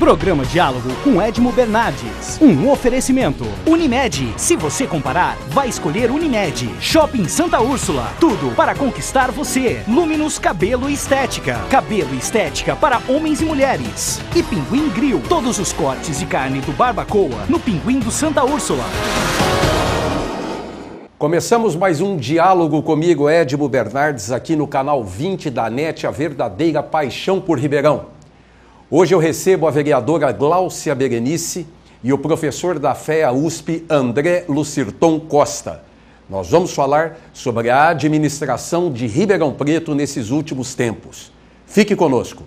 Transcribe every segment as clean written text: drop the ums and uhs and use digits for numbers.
Programa Diálogo com Edmo Bernardes. Um oferecimento. Unimed. Se você comparar, vai escolher Unimed. Shopping Santa Úrsula. Tudo para conquistar você. Luminus Cabelo e Estética. Cabelo e estética para homens e mulheres. E Pinguim Grill. Todos os cortes de carne do Barbacoa no Pinguim do Santa Úrsula. Começamos mais um Diálogo comigo, Edmo Bernardes, aqui no canal 20 da NET, a verdadeira paixão por Ribeirão. Hoje eu recebo a vereadora Gláucia Berenice e o professor da FEA USP, André Lucirton Costa. Nós vamos falar sobre a administração de Ribeirão Preto nesses últimos tempos. Fique conosco.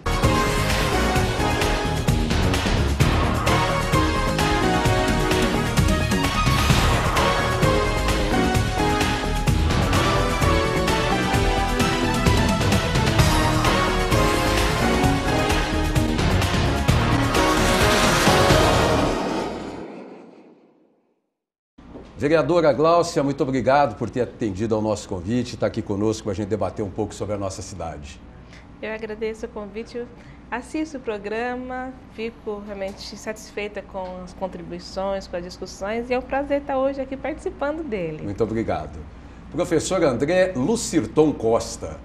Vereadora Gláucia, muito obrigado por ter atendido ao nosso convite, estar aqui conosco para a gente debater um pouco sobre a nossa cidade. Eu agradeço o convite, eu assisto o programa, fico realmente satisfeita com as contribuições, com as discussões e é um prazer estar hoje aqui participando dele. Muito obrigado. Professor André Lucirton Costa.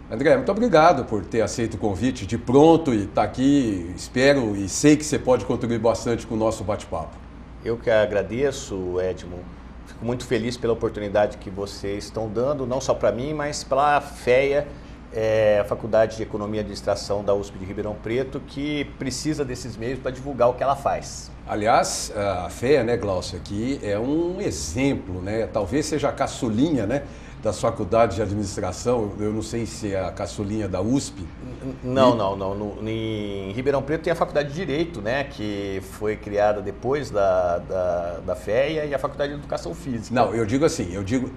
André, muito obrigado por ter aceito o convite de pronto e estar aqui. Espero e sei que você pode contribuir bastante com o nosso bate-papo. Eu que agradeço, Edmo. Fico muito feliz pela oportunidade que vocês estão dando, não só para mim, mas pela FEA, a Faculdade de Economia e Administração da USP de Ribeirão Preto, que precisa desses meios para divulgar o que ela faz. Aliás, a FEA, né, Gláucia, aqui é um exemplo, né? Talvez seja a caçulinha, né, das faculdades de administração. Eu não sei se é a caçulinha da USP. Não. Em Ribeirão Preto tem a Faculdade de Direito, né, que foi criada depois da FEA, e a Faculdade de Educação Física. Não, eu digo assim,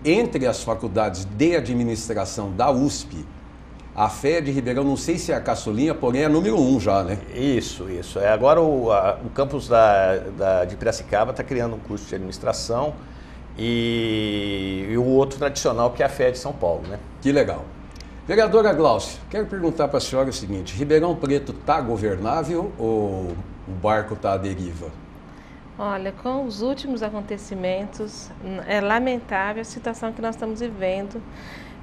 entre as faculdades de administração da USP, a FEA de Ribeirão, não sei se é a caçulinha, porém é número 1 já, né? Isso. Agora o campus de Piracicaba está criando um curso de administração e o outro tradicional, que é a FEA de São Paulo, né? Que legal. Vereadora Gláucia, quero perguntar para a senhora o seguinte: Ribeirão Preto está governável ou o barco está à deriva? Olha, com os últimos acontecimentos, é lamentável a situação que nós estamos vivendo.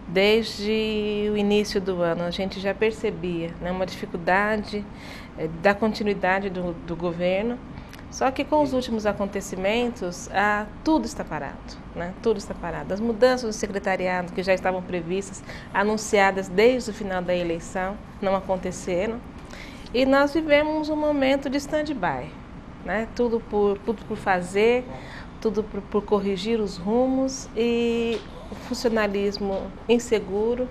Desde o início do ano, a gente já percebia, né, uma dificuldade da continuidade do governo. Só que com os últimos acontecimentos, tudo está parado, né? Tudo está parado. As mudanças do secretariado que já estavam previstas, anunciadas desde o final da eleição, não aconteceram. E nós vivemos um momento de stand-by, né? Tudo por fazer, tudo por corrigir os rumos e o funcionalismo inseguro.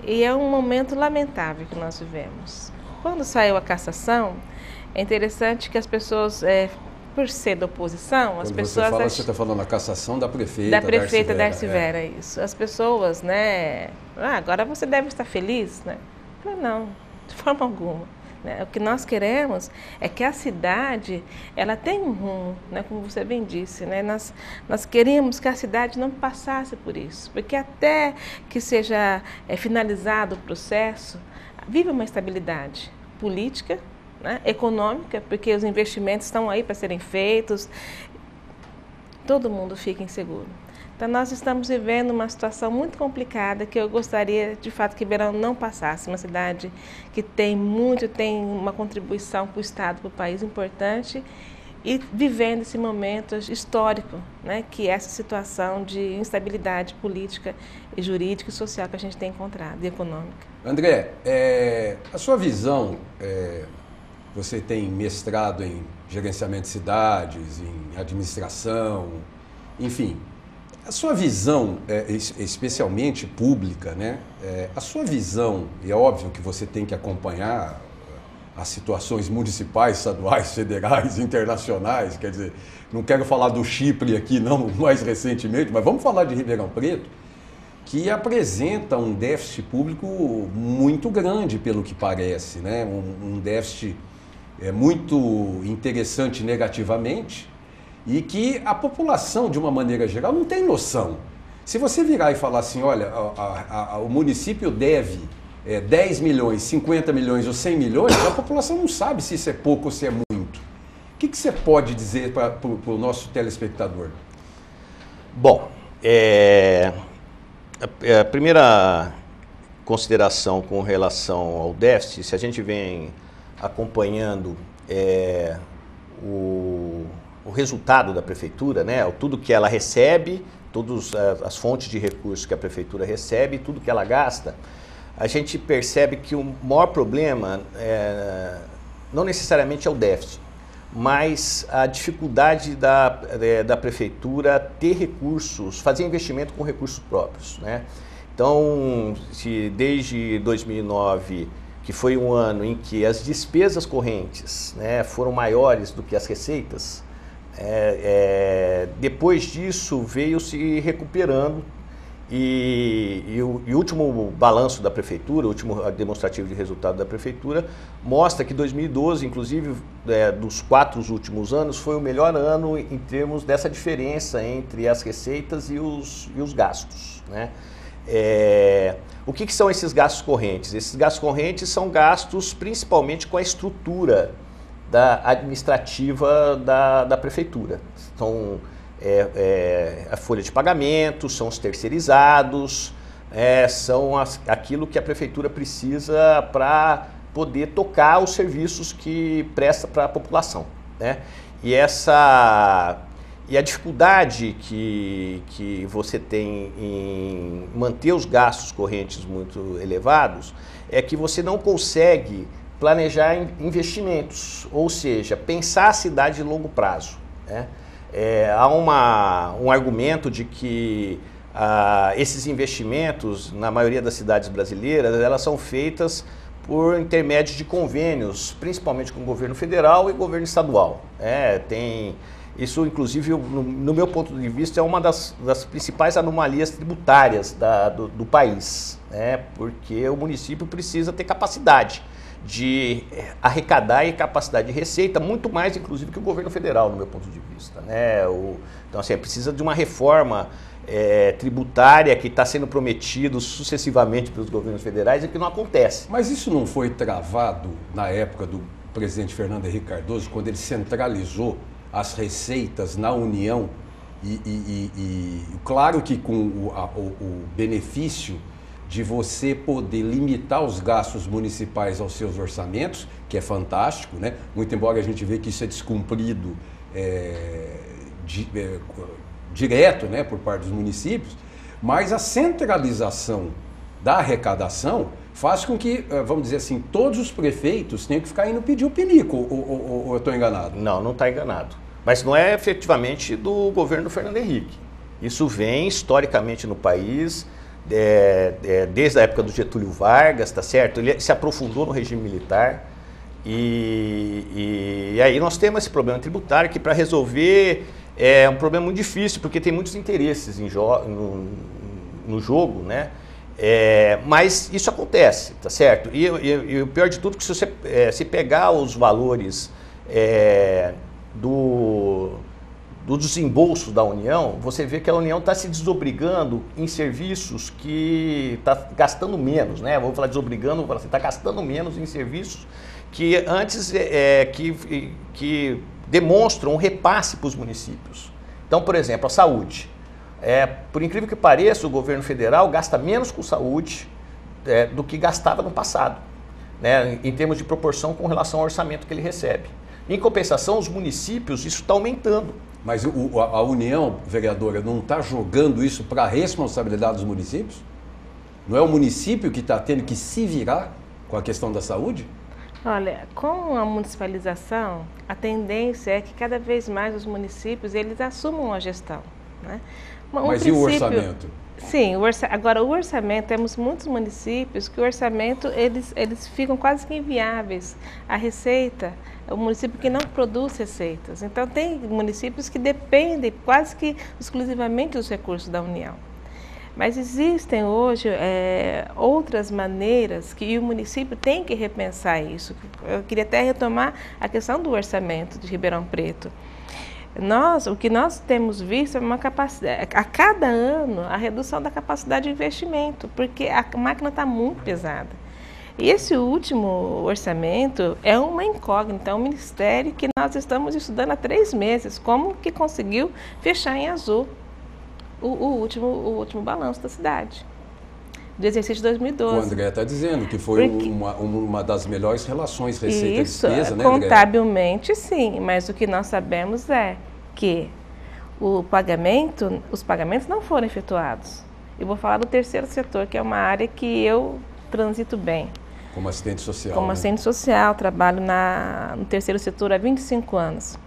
E é um momento lamentável que nós vivemos. Quando saiu a cassação, é interessante que as pessoas, por ser da oposição, as pessoas... Você está falando da cassação da prefeita. Da prefeita Darcy Vera, isso. As pessoas, né? Agora você deve estar feliz, né? Não, de forma alguma. Né? O que nós queremos é que a cidade, ela tenha um rumo, né? Como você bem disse, né? Nós queríamos que a cidade não passasse por isso, porque até que seja finalizado o processo, vive uma estabilidade política, né, econômica, porque os investimentos estão aí para serem feitos, todo mundo fica inseguro. Então nós estamos vivendo uma situação muito complicada que eu gostaria de fato que Ribeirão não passasse, uma cidade que tem uma contribuição para o Estado, para o país importante, e vivendo esse momento histórico, né, que é essa situação de instabilidade política, jurídica e social que a gente tem encontrado, e econômica. André, a sua visão... Você tem mestrado em gerenciamento de cidades, em administração, enfim. A sua visão, especialmente pública, né? A sua visão, e é óbvio que você tem que acompanhar as situações municipais, estaduais, federais, internacionais, quer dizer, não quero falar do Chipre aqui, não, mais recentemente, mas vamos falar de Ribeirão Preto, que apresenta um déficit público muito grande, pelo que parece, né? Um déficit muito interessante negativamente e que a população, de uma maneira geral, não tem noção. Se você virar e falar assim, olha, o município deve 10 milhões, 50 milhões ou 100 milhões, a população não sabe se isso é pouco ou se é muito. O que você pode dizer para o nosso telespectador? Bom, a primeira consideração com relação ao déficit, se a gente vem acompanhando o resultado da prefeitura, né, tudo que ela recebe, todas as fontes de recursos que a prefeitura recebe, tudo que ela gasta, a gente percebe que o maior problema não necessariamente é o déficit, mas a dificuldade da prefeitura ter recursos, fazer investimento com recursos próprios, né? Então, se desde 2009, que foi um ano em que as despesas correntes, né, foram maiores do que as receitas, depois disso veio se recuperando e o último balanço da prefeitura, o último demonstrativo de resultado da prefeitura, mostra que 2012, inclusive dos 4 últimos anos, foi o melhor ano em termos dessa diferença entre as receitas e os gastos, né? O que são esses gastos correntes? Esses gastos correntes são gastos principalmente com a estrutura administrativa da prefeitura. São a folha de pagamento, são os terceirizados, são aquilo que a prefeitura precisa para poder tocar os serviços que presta para a população, né? E a dificuldade que você tem em manter os gastos correntes muito elevados é que você não consegue planejar investimentos, ou seja, pensar a cidade de longo prazo, né? Há um argumento de que esses investimentos, na maioria das cidades brasileiras, elas são feitas por intermédio de convênios, principalmente com o governo federal e governo estadual. Isso, inclusive, no meu ponto de vista, é uma das principais anomalias tributárias do país, né? Porque o município precisa ter capacidade de arrecadar e capacidade de receita, muito mais, inclusive, que o governo federal, no meu ponto de vista, né? Então, assim, precisa de uma reforma tributária que está sendo prometido sucessivamente pelos governos federais e que não acontece. Mas isso não foi travado na época do presidente Fernando Henrique Cardoso, quando ele centralizou as receitas na União e claro que com o benefício de você poder limitar os gastos municipais aos seus orçamentos, que é fantástico, né? Muito embora a gente veja que isso é descumprido direto, né, por parte dos municípios, mas a centralização da arrecadação faz com que, vamos dizer assim, todos os prefeitos tenham que ficar indo pedir o pinico, ou eu estou enganado? Não está enganado. Mas não é efetivamente do governo do Fernando Henrique. Isso vem historicamente no país, desde a época do Getúlio Vargas, tá certo? Ele se aprofundou no regime militar e aí nós temos esse problema tributário que, para resolver, é um problema muito difícil, porque tem muitos interesses no jogo, né? Mas isso acontece, tá certo? E o pior de tudo é que se você se pegar os valores do desembolso da União, você vê que a União está se desobrigando em serviços que está gastando menos, né? Vou falar desobrigando, você está gastando menos em serviços que antes que demonstram um repasse para os municípios. Então, por exemplo, a saúde. Por incrível que pareça, o governo federal gasta menos com saúde do que gastava no passado, né, em termos de proporção com relação ao orçamento que ele recebe. Em compensação, os municípios, isso está aumentando. Mas a União, vereadora, não está jogando isso para a responsabilidade dos municípios? Não é o município que está tendo que se virar com a questão da saúde? Olha, com a municipalização, a tendência é que cada vez mais os municípios eles assumam a gestão, né? Mas e o orçamento? Sim, agora o orçamento, temos muitos municípios que o orçamento eles ficam quase que inviáveis. A receita, é o município que não produz receitas. Então tem municípios que dependem quase que exclusivamente dos recursos da União. Mas existem hoje outras maneiras que o município tem que repensar isso. Eu queria até retomar a questão do orçamento de Ribeirão Preto. O que nós temos visto é uma capacidade, a cada ano, a redução da capacidade de investimento, porque a máquina está muito pesada. E esse último orçamento é uma incógnita, é um ministério que nós estamos estudando há 3 meses, como que conseguiu fechar em azul o último balanço da cidade, do exercício de 2012. O André está dizendo que foi uma das melhores relações receita-despesa, né, André? Contabilmente sim, mas o que nós sabemos é que os pagamentos não foram efetuados. Eu vou falar do terceiro setor, que é uma área que eu transito bem. Como assistente social. Como assistente social, trabalho no terceiro setor há 25 anos.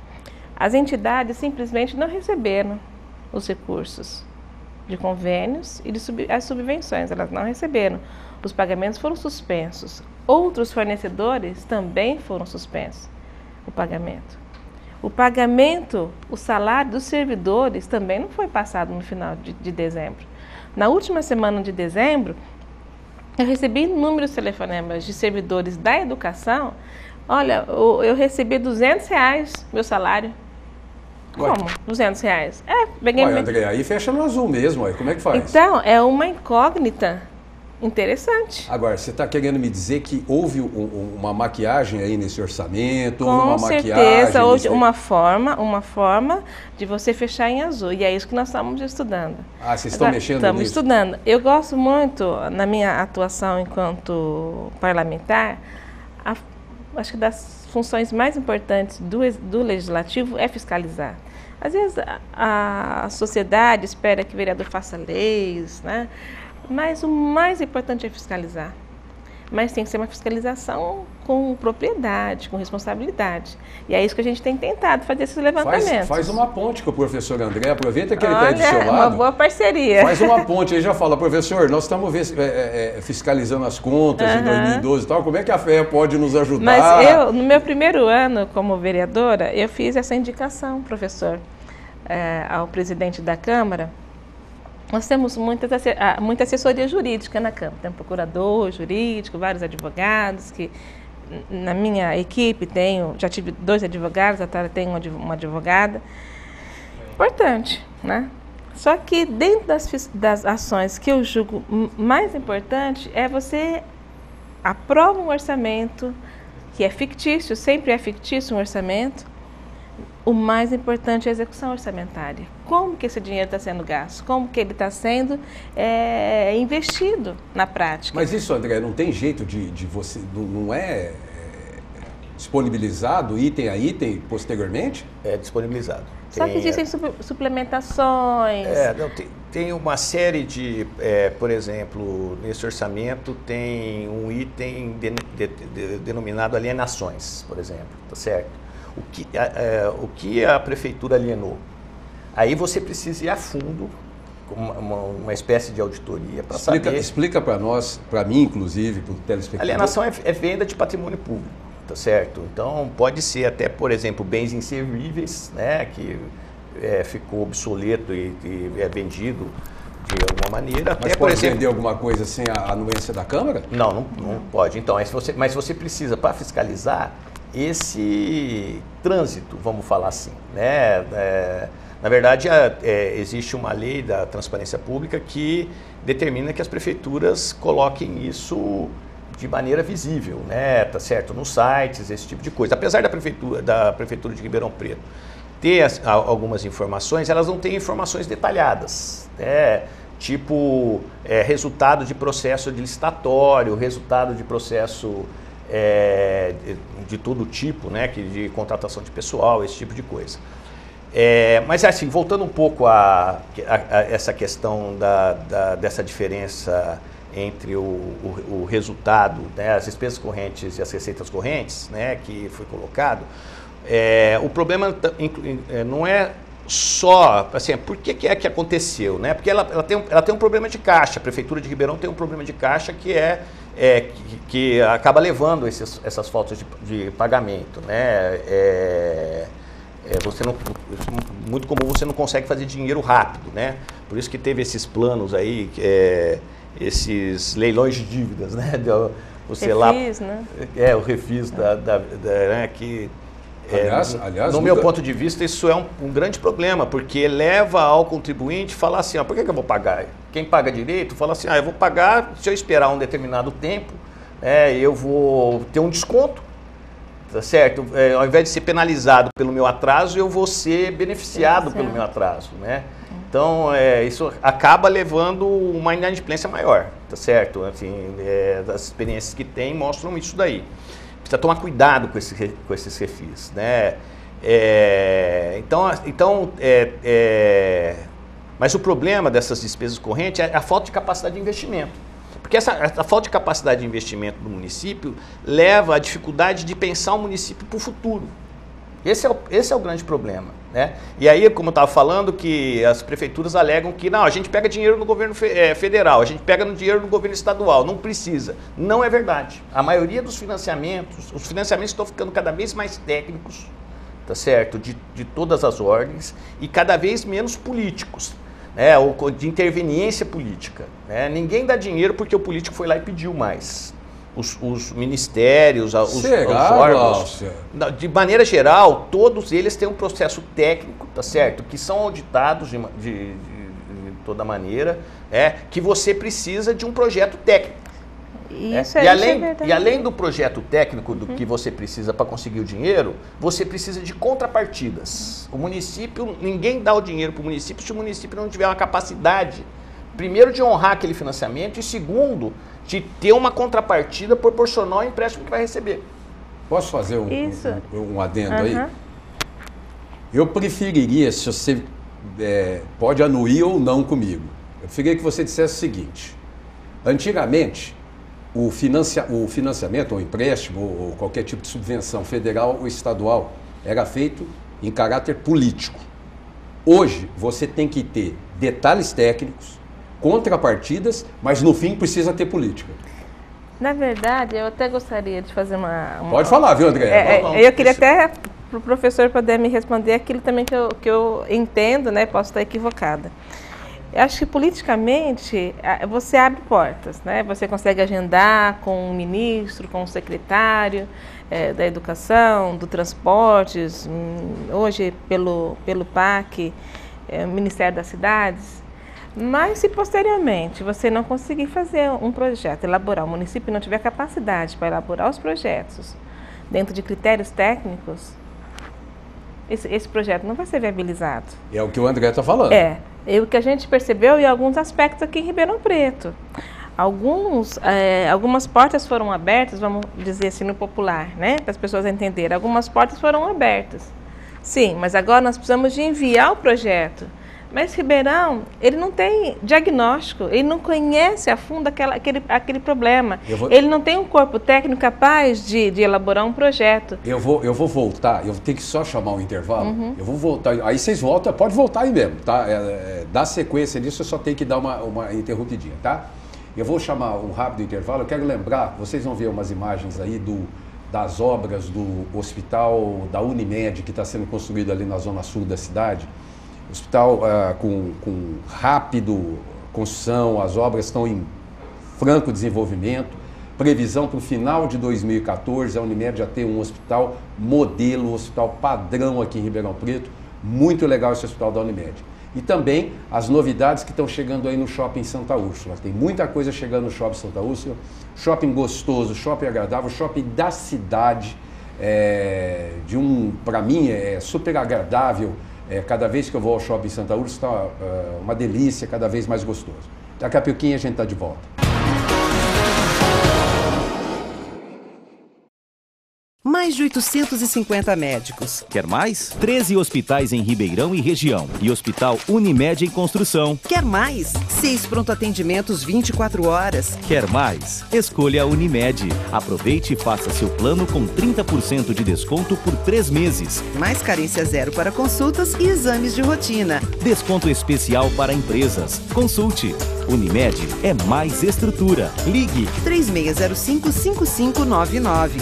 As entidades simplesmente não receberam os recursos de convênios e as subvenções, elas não receberam. Os pagamentos foram suspensos. Outros fornecedores também foram suspensos o pagamento. O salário dos servidores também não foi passado no final de dezembro. Na última semana de dezembro, eu recebi inúmeros telefonemas de servidores da educação. Olha, eu recebi R$200 meu salário. Ué. Como? R$200? Ué, André, aí fecha no azul mesmo, aí como é que faz? Então, é uma incógnita interessante. Agora, você está querendo me dizer que houve uma maquiagem aí nesse orçamento? Com certeza, hoje uma forma de você fechar em azul. E é isso que nós estamos estudando. Ah, vocês estão mexendo nisso? Estamos estudando. Eu gosto muito, na minha atuação enquanto parlamentar, acho que das funções mais importantes do Legislativo é fiscalizar. Às vezes a sociedade espera que o vereador faça leis, né? Mas o mais importante é fiscalizar. Mas tem que ser uma fiscalização com propriedade, com responsabilidade. E é isso que a gente tem tentado fazer esses levantamentos. Faz uma ponte com o professor André, aproveita que ele está aí do seu lado. É uma boa parceria. Faz uma ponte aí, já fala, professor, nós estamos fiscalizando as contas de 2012 e tal, como é que a FEA pode nos ajudar? Mas no meu primeiro ano como vereadora, eu fiz essa indicação, professor, ao presidente da Câmara. Nós temos muita assessoria jurídica na Câmara, tem um procurador jurídico, vários advogados, que na minha equipe já tive 2 advogados, a Tara tem uma advogada. Importante, né? Só que dentro das ações que eu julgo mais importante é você aprova um orçamento, que é fictício, sempre é fictício um orçamento. O mais importante é a execução orçamentária. Como que esse dinheiro está sendo gasto? Como que ele está sendo investido na prática? Mas isso, André, não tem jeito de você... Não é disponibilizado item a item posteriormente? É disponibilizado. Só que existem suplementações. Tem uma série de... por exemplo, nesse orçamento tem um item denominado alienações, por exemplo, tá certo? O que a prefeitura alienou? Aí você precisa ir a fundo, com uma espécie de auditoria para saber... Explica para nós, para mim inclusive, para o telespectador. Alienação é venda de patrimônio público, tá certo? Então pode ser até, por exemplo, bens inservíveis, né, que ficou obsoleto e é vendido de alguma maneira. Mas até, pode por exemplo, vender alguma coisa sem a anuência da Câmara? Não pode. Então, mas você precisa, para fiscalizar, esse trânsito, vamos falar assim, né? Na verdade, existe uma lei da transparência pública que determina que as prefeituras coloquem isso de maneira visível, né? Tá certo? Nos sites, esse tipo de coisa. Apesar da prefeitura de Ribeirão Preto ter algumas informações, elas não têm informações detalhadas, né? Tipo resultado de processo de licitatório, resultado de processo de todo tipo, né, de contratação de pessoal, esse tipo de coisa. Mas assim, voltando um pouco a essa questão dessa diferença entre o resultado, né, as despesas correntes e as receitas correntes, né, que foi colocado, o problema não é só, assim, por que é que aconteceu, né? Porque ela tem um problema de caixa, a Prefeitura de Ribeirão tem um problema de caixa que acaba levando essas faltas de pagamento, né? Muito comum, você não consegue fazer dinheiro rápido, né? Por isso que teve esses planos aí, esses leilões de dívidas, né? Refis, né? O refis né? Que aliás, no meu ponto de vista, isso é um grande problema, porque leva ao contribuinte falar assim, por que eu vou pagar? Quem paga direito fala assim, eu vou pagar se eu esperar um determinado tempo, eu vou ter um desconto, tá certo? Ao invés de ser penalizado pelo meu atraso, eu vou ser beneficiado pelo meu atraso, né? Então, isso acaba levando uma inadimplência maior, tá certo? Assim, as experiências que tem mostram isso daí. Precisa tomar cuidado com esses refis, né? Mas o problema dessas despesas correntes é a falta de capacidade de investimento. Porque a falta de capacidade de investimento do município leva à dificuldade de pensar o município para o futuro. Esse é o grande problema, né? E aí, como eu estava falando, que as prefeituras alegam que não, a gente pega dinheiro no governo federal, a gente pega dinheiro no governo estadual, não precisa. Não é verdade. A maioria dos financiamentos, os financiamentos estão ficando cada vez mais técnicos, tá certo? De todas as ordens e cada vez menos políticos, né? Ou de interveniência política, né? Ninguém dá dinheiro porque o político foi lá e pediu mais. Os ministérios, os órgãos, de maneira geral, todos eles têm um processo técnico, tá certo? Que são auditados de toda maneira, que você precisa de um projeto técnico. Isso E além do projeto técnico do que você precisa para conseguir o dinheiro, você precisa de contrapartidas. O município, ninguém dá o dinheiro para o município se o município não tiver uma capacidade, primeiro, de honrar aquele financiamento e, segundo, de ter uma contrapartida proporcional ao empréstimo que vai receber. Posso fazer um adendo aí? Eu preferiria, se você pode anuir ou não comigo, eu preferiria que você dissesse o seguinte: antigamente, o financiamento, ou empréstimo, ou qualquer tipo de subvenção federal ou estadual, era feito em caráter político. Hoje, você tem que ter detalhes técnicos, contrapartidas, mas no fim precisa ter política. Na verdade, eu até gostaria de fazer uma... Pode falar, viu, André? Eu queria até para o professor poder me responder aquilo também que eu entendo, né? Posso estar equivocada. Eu acho que politicamente você abre portas, né? Você consegue agendar com o ministro, com o secretário da Educação, do Transportes, hoje pelo PAC, Ministério das Cidades. Mas se posteriormente você não conseguir fazer um projeto, elaborar, o município não tiver capacidade para elaborar os projetos dentro de critérios técnicos, esse projeto não vai ser viabilizado. É o que o André está falando. É o que a gente percebeu em alguns aspectos aqui em Ribeirão Preto. Algumas portas foram abertas, vamos dizer assim no popular, né, para as pessoas entenderem. Algumas portas foram abertas. Sim, mas agora nós precisamos de enviar o projeto. Mas Ribeirão, ele não tem diagnóstico, ele não conhece a fundo aquele problema. Ele não tem um corpo técnico capaz de elaborar um projeto. Eu vou voltar, eu tenho que só chamar um intervalo. Eu vou voltar, aí vocês voltam, pode voltar aí mesmo, tá? Dá sequência nisso, eu só tenho que dar uma interrompidinha, tá? Eu vou chamar um rápido intervalo, eu quero lembrar, vocês vão ver umas imagens aí das obras do hospital da Unimed, que está sendo construído ali na zona sul da cidade. Hospital com rápido construção, as obras estão em franco desenvolvimento. Previsão para o final de 2014, a Unimed já tem um hospital modelo, um hospital padrão aqui em Ribeirão Preto. Muito legal esse hospital da Unimed. E também as novidades que estão chegando aí no Shopping Santa Úrsula. Tem muita coisa chegando no Shopping Santa Úrsula. Shopping gostoso, shopping agradável, shopping da cidade. Para mim, é super agradável. Cada vez que eu vou ao Shopping Santa Úrsula, está uma delícia, cada vez mais gostoso. Daqui a pouquinho a gente está de volta. Mais de 850 médicos. Quer mais? 13 hospitais em Ribeirão e região. E Hospital Unimed em construção. Quer mais? 6 pronto-atendimentos 24 horas. Quer mais? Escolha a Unimed. Aproveite e faça seu plano com 30% de desconto por 3 meses. Mais carência zero para consultas e exames de rotina. Desconto especial para empresas. Consulte. Unimed é mais estrutura. Ligue 3605-5599.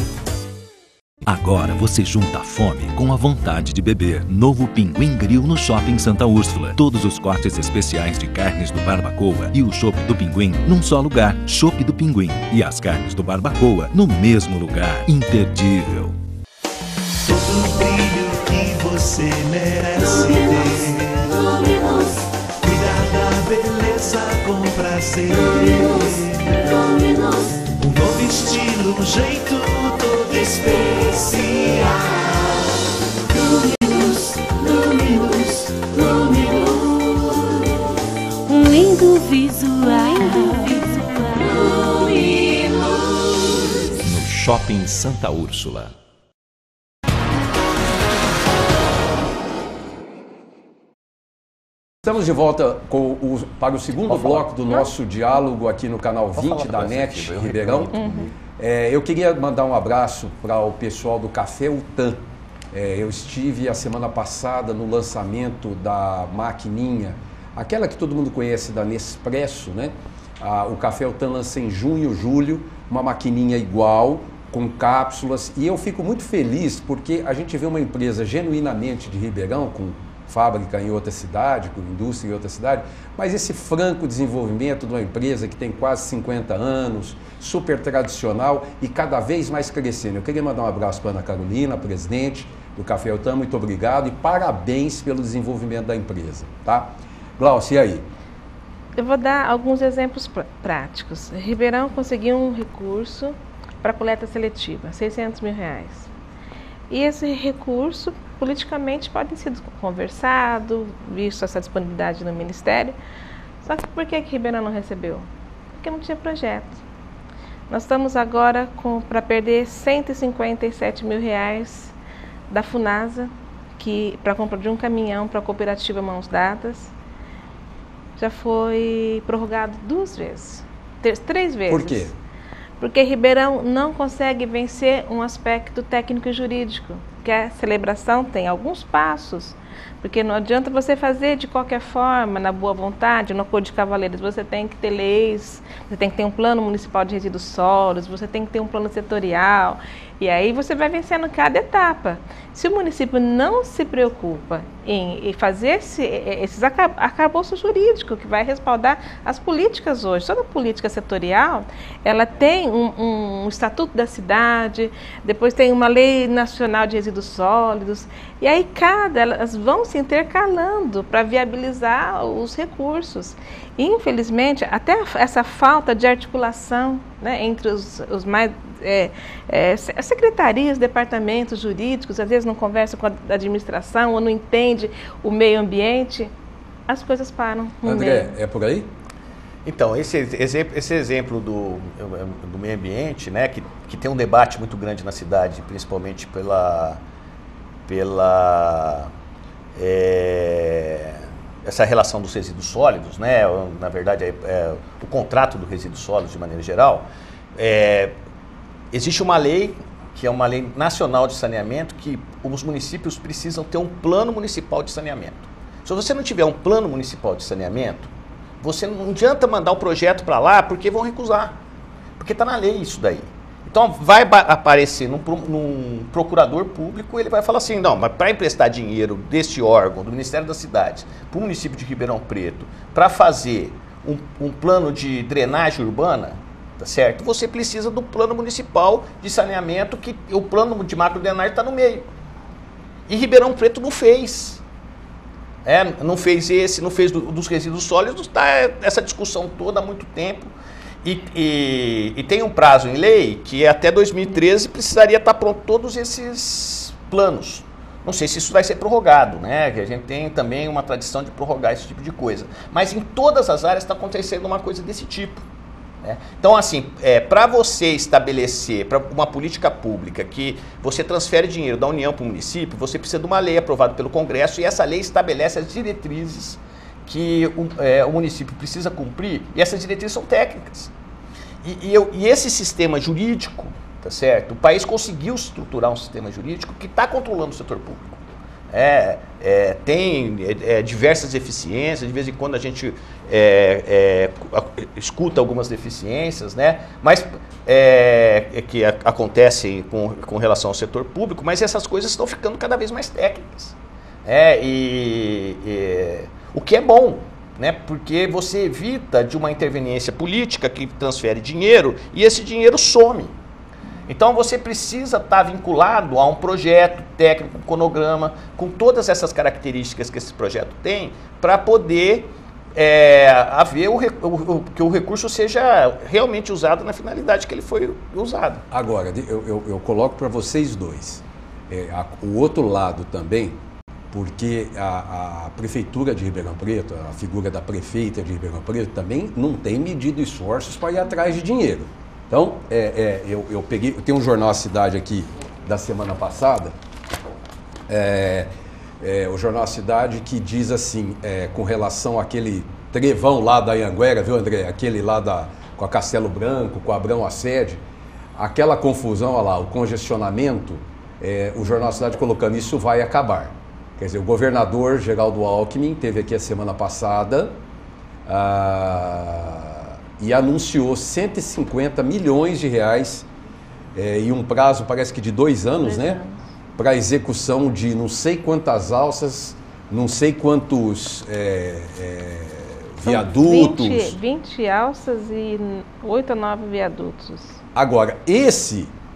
Agora você junta a fome com a vontade de beber. Novo Pinguim Grill no Shopping Santa Úrsula. Todos os cortes especiais de carnes do Barbacoa e o chopp do Pinguim num só lugar. Chopp do Pinguim. E as carnes do Barbacoa no mesmo lugar. Imperdível. Todo o brilho que você merece ter. Cuidar da beleza com prazer. Um novo estilo Shopping Santa Úrsula. Estamos de volta para o segundo bloco do nosso diálogo aqui no canal 20 da NET Ribeirão. Eu queria mandar um abraço para o pessoal do Café Utan. Eu estive a semana passada no lançamento da maquininha, aquela que todo mundo conhece da Nespresso, né? O Café Utan lança em junho, julho, uma maquininha igual, com cápsulas. E eu fico muito feliz porque a gente vê uma empresa genuinamente de Ribeirão, com fábrica em outra cidade, com indústria em outra cidade, mas esse franco desenvolvimento de uma empresa que tem quase 50 anos, super tradicional e cada vez mais crescendo. Eu queria mandar um abraço para a Ana Carolina, presidente do Café Utan, muito obrigado e parabéns pelo desenvolvimento da empresa, tá? Glaucia, e aí? Eu vou dar alguns exemplos práticos. Ribeirão conseguiu um recurso para coleta seletiva, R$600 mil. E esse recurso, politicamente, pode ser conversado, visto essa disponibilidade no Ministério. Só que por que Ribeirão não recebeu? Porque não tinha projeto. Nós estamos agora para perder R$157 mil da Funasa, para a compra de um caminhão para a cooperativa Mãos Dadas. Já foi prorrogado 2 vezes, 3 vezes. Por quê? Porque Ribeirão não consegue vencer um aspecto técnico e jurídico, que a celebração tem alguns passos, porque não adianta você fazer de qualquer forma, na boa vontade, no Código de Cavaleiros, você tem que ter leis, você tem que ter um plano municipal de resíduos sólidos, você tem que ter um plano setorial, e aí você vai vencendo cada etapa. Se o município não se preocupa em fazer esses arcabouço jurídico que vai respaldar as políticas hoje, toda política setorial, ela tem um estatuto da cidade, depois tem uma lei nacional de resíduos sólidos, e aí elas vão se intercalando para viabilizar os recursos. E, infelizmente, até essa falta de articulação, né, entre os mais secretarias, departamentos jurídicos, às vezes não conversa com a administração ou não entende o meio ambiente, as coisas param no André, meio. é por aí? Então, esse exemplo do meio ambiente, né, que tem um debate muito grande na cidade, principalmente essa relação dos resíduos sólidos, né, na verdade, o contrato do resíduo sólido de maneira geral, existe uma lei, que é uma lei nacional de saneamento, que os municípios precisam ter um plano municipal de saneamento. Se você não tiver um plano municipal de saneamento, você não adianta mandar o projeto para lá, porque vão recusar. Porque está na lei isso daí. Então vai aparecer num procurador público, ele vai falar assim, não, mas para emprestar dinheiro deste órgão, do Ministério da Cidade, para o município de Ribeirão Preto, para fazer um plano de drenagem urbana, tá certo? Você precisa do plano municipal de saneamento, que o plano de macrodrenagem está no meio. E Ribeirão Preto não fez. Não fez não fez dos resíduos sólidos, está essa discussão toda há muito tempo. E tem um prazo em lei que até 2013 precisaria estar pronto todos esses planos. Não sei se isso vai ser prorrogado, né? Que a gente tem também uma tradição de prorrogar esse tipo de coisa. Mas em todas as áreas está acontecendo uma coisa desse tipo. Né? Então, assim, para você estabelecer para uma política pública que você transfere dinheiro da União para o município, você precisa de uma lei aprovada pelo Congresso e essa lei estabelece as diretrizes que o município precisa cumprir, e essas diretrizes são técnicas. E esse sistema jurídico, tá certo? O país conseguiu estruturar um sistema jurídico que está controlando o setor público. Tem diversas deficiências, de vez em quando a gente escuta algumas deficiências, né? Mas que acontecem com relação ao setor público, mas essas coisas estão ficando cada vez mais técnicas. O que é bom, né? Porque você evita de uma interveniência política que transfere dinheiro e esse dinheiro some. Então você precisa estar vinculado a um projeto técnico, um cronograma, com todas essas características que esse projeto tem, para poder haver que o recurso seja realmente usado na finalidade que ele foi usado. Agora, eu coloco para vocês dois o outro lado também, porque a Prefeitura de Ribeirão Preto, a figura da prefeita de Ribeirão Preto, também não tem medido esforços para ir atrás de dinheiro. Então, eu peguei, tem um jornal A Cidade aqui da semana passada, o jornal A Cidade, que diz assim, com relação àquele trevão lá da Anhanguera, viu, André? Aquele lá com a Castelo Branco, com a Abrão Assede, aquela confusão, olha lá, o congestionamento, o jornal A Cidade colocando isso vai acabar. Quer dizer, o governador Geraldo Alckmin esteve aqui a semana passada e anunciou 150 milhões de reais em um prazo, parece que de 2 anos, né? Para execução de não sei quantas alças, não sei quantos viadutos. 20 alças e 8 a 9 viadutos. Agora,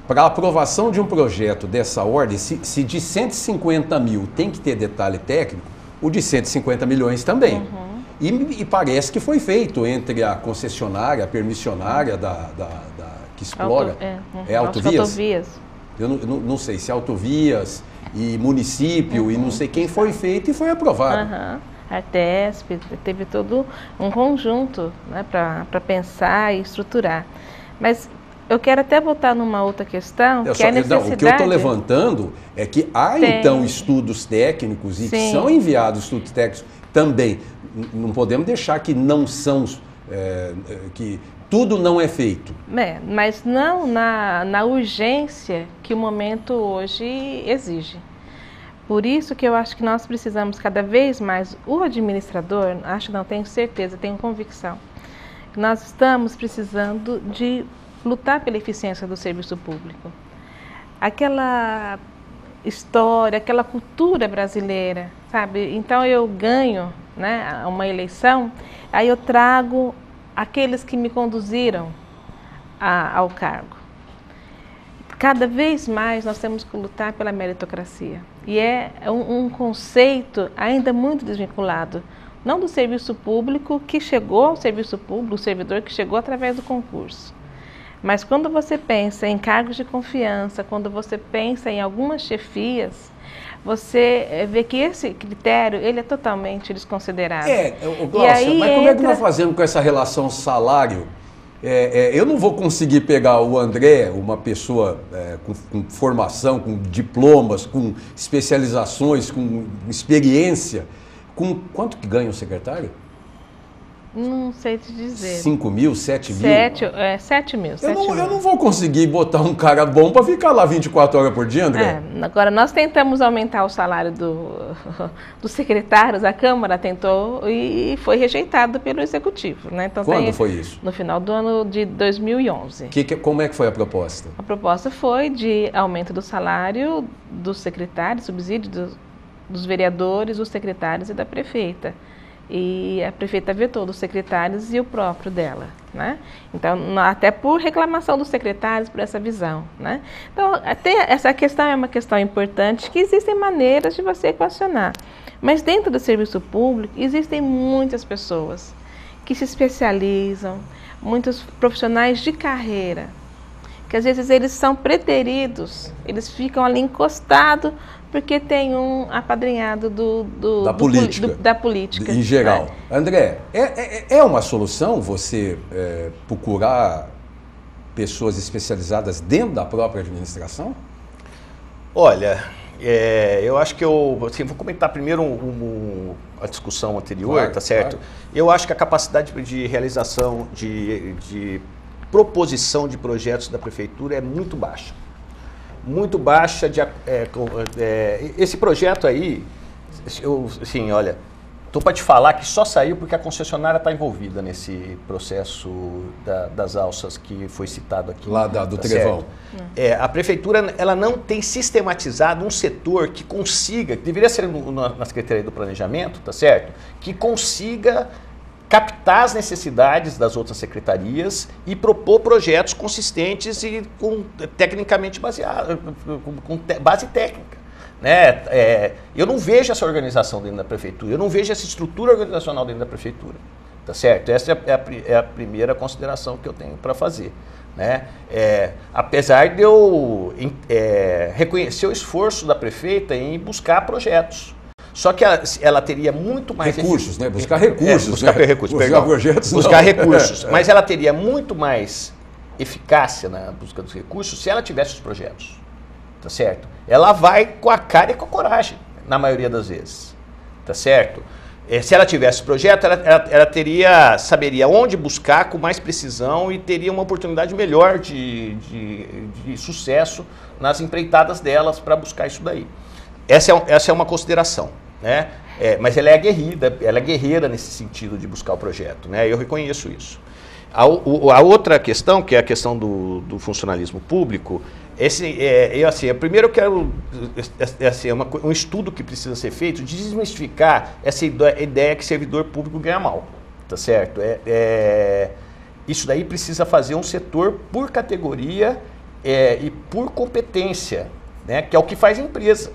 para aprovação de um projeto dessa ordem, se de 150 mil tem que ter detalhe técnico, o de 150 milhões também. E parece que foi feito entre a concessionária, a permissionária que explora. Autovias? Eu não sei se Autovias e município e não sei quem foi feito e foi aprovado. A TESP teve todo um conjunto, né, para pensar e estruturar. Mas eu quero até voltar numa outra questão, que é a necessidade... o que eu estou levantando é que há então estudos técnicos e que são enviados estudos técnicos também. Não podemos deixar que não são, que tudo não é feito. Mas não na urgência que o momento hoje exige. Por isso que eu acho que nós precisamos cada vez mais, o administrador, tenho certeza, tenho convicção, nós estamos precisando de lutar pela eficiência do serviço público. Aquela história, aquela cultura brasileira, sabe? Então eu ganho, né, uma eleição, aí eu trago aqueles que me conduziram ao cargo. Cada vez mais nós temos que lutar pela meritocracia. E é um conceito ainda muito desvinculado, não do serviço público que chegou ao serviço público, o servidor que chegou através do concurso. Mas quando você pensa em cargos de confiança, quando você pensa em algumas chefias, você vê que esse critério ele é totalmente desconsiderado. Glaucia, mas como é que nós fazemos com essa relação salário? Eu não vou conseguir pegar o André, uma pessoa com formação, com diplomas, com especializações, com experiência, quanto que ganha o secretário? Não sei te dizer. 5 mil, 7 mil? 7 mil. Eu não vou conseguir botar um cara bom para ficar lá 24 horas por dia, André. Agora, nós tentamos aumentar o salário dos secretários, a Câmara tentou e foi rejeitado pelo Executivo. Né? Então, quando foi isso? No final do ano de 2011. Como é que foi a proposta? A proposta foi de aumento do salário dos secretários, subsídio dos vereadores, dos secretários e da prefeita. E a prefeita vetou dos secretários e o próprio dela, né? Então, até por reclamação dos secretários, por essa visão, né? Então, até essa questão é uma questão importante, que existem maneiras de você equacionar. Mas dentro do serviço público, existem muitas pessoas que se especializam, muitos profissionais de carreira, que às vezes eles são preteridos, eles ficam ali encostados, porque tem um apadrinhado da política. Em geral. André, é uma solução você procurar pessoas especializadas dentro da própria administração? Olha, eu acho que vou comentar primeiro a discussão anterior, claro, tá certo? Claro. Eu acho que a capacidade de realização, de proposição de projetos da prefeitura é muito baixa. Muito baixa. Esse projeto aí, assim, olha, estou para te falar que só saiu porque a concessionária está envolvida nesse processo das alças que foi citado aqui. Lá do Trevão. A prefeitura ela não tem sistematizado um setor que consiga, que deveria ser na Secretaria do Planejamento, tá certo? Que consiga captar as necessidades das outras secretarias e propor projetos consistentes e tecnicamente baseados, com base técnica. Né? Eu não vejo essa organização dentro da prefeitura, eu não vejo essa estrutura organizacional dentro da prefeitura. Tá certo? Essa é a primeira consideração que eu tenho para fazer. Né? Apesar de eu reconhecer o esforço da prefeita em buscar projetos. Só que ela teria muito mais... Recursos, né? Buscar recursos. Buscar recursos, perdão. Projetos, buscar recursos. Mas ela teria muito mais eficácia na busca dos recursos se ela tivesse os projetos, tá certo? Ela vai com a cara e com a coragem, na maioria das vezes, tá certo? Se ela tivesse projeto, ela saberia onde buscar com mais precisão e teria uma oportunidade melhor de sucesso nas empreitadas delas para buscar isso daí. Essa é uma consideração, né? Mas ela é guerreira nesse sentido de buscar o projeto, né? Eu reconheço isso. A outra questão, que é a questão do funcionalismo público, primeiro eu quero um estudo que precisa ser feito de desmistificar essa ideia que servidor público ganha mal, tá certo? Isso daí precisa fazer um setor por categoria e por competência, né? Que é o que faz a empresa.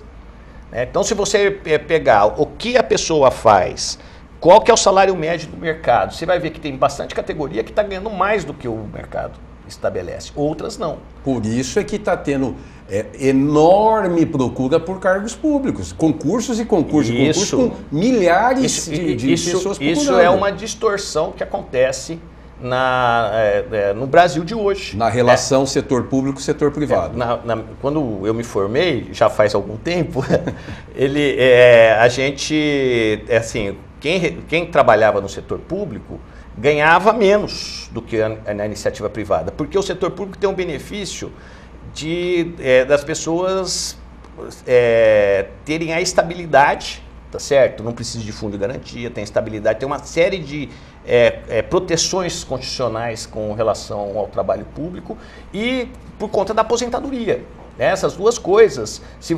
Né? Então, se você pegar o que a pessoa faz, qual que é o salário médio do mercado, você vai ver que tem bastante categoria que está ganhando mais do que o mercado estabelece, outras não. Por isso é que está tendo enorme procura por cargos públicos, concursos e concursos com milhares de pessoas procurando. Isso é uma distorção que acontece no Brasil de hoje. Na relação setor público-setor privado. Quando eu me formei, já faz algum tempo, quem trabalhava no setor público ganhava menos do que na iniciativa privada, porque o setor público tem um benefício das pessoas terem a estabilidade, tá certo? Não precisa de fundo de garantia, tem estabilidade, tem uma série de proteções constitucionais com relação ao trabalho público e por conta da aposentadoria. Essas duas coisas, se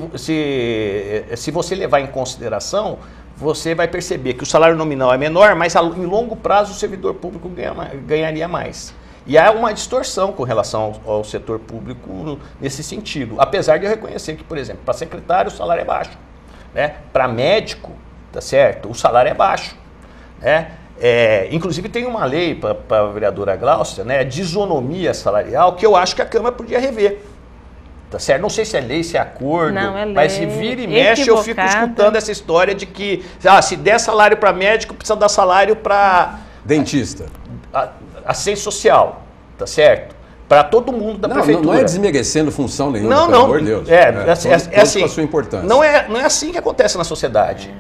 você levar em consideração, você vai perceber que o salário nominal é menor, mas em longo prazo o servidor público ganharia mais. E há uma distorção com relação ao setor público nesse sentido. Apesar de eu reconhecer que, por exemplo, para secretário o salário é baixo. Né? Para médico, tá certo? O salário é baixo. Né? Inclusive tem uma lei para a vereadora Gláucia, né, de isonomia salarial, que eu acho que a Câmara podia rever. Tá certo? Não sei se é lei, se é acordo, não, é lei. Mas se vira e mexe, eu fico escutando essa história de que se der salário para médico, precisa dar salário para dentista, assistente social, tá certo? Para todo mundo da prefeitura. Não é desmerecendo função nenhuma, pelo amor de Deus. Assim, com a sua importância. Não é assim que acontece na sociedade.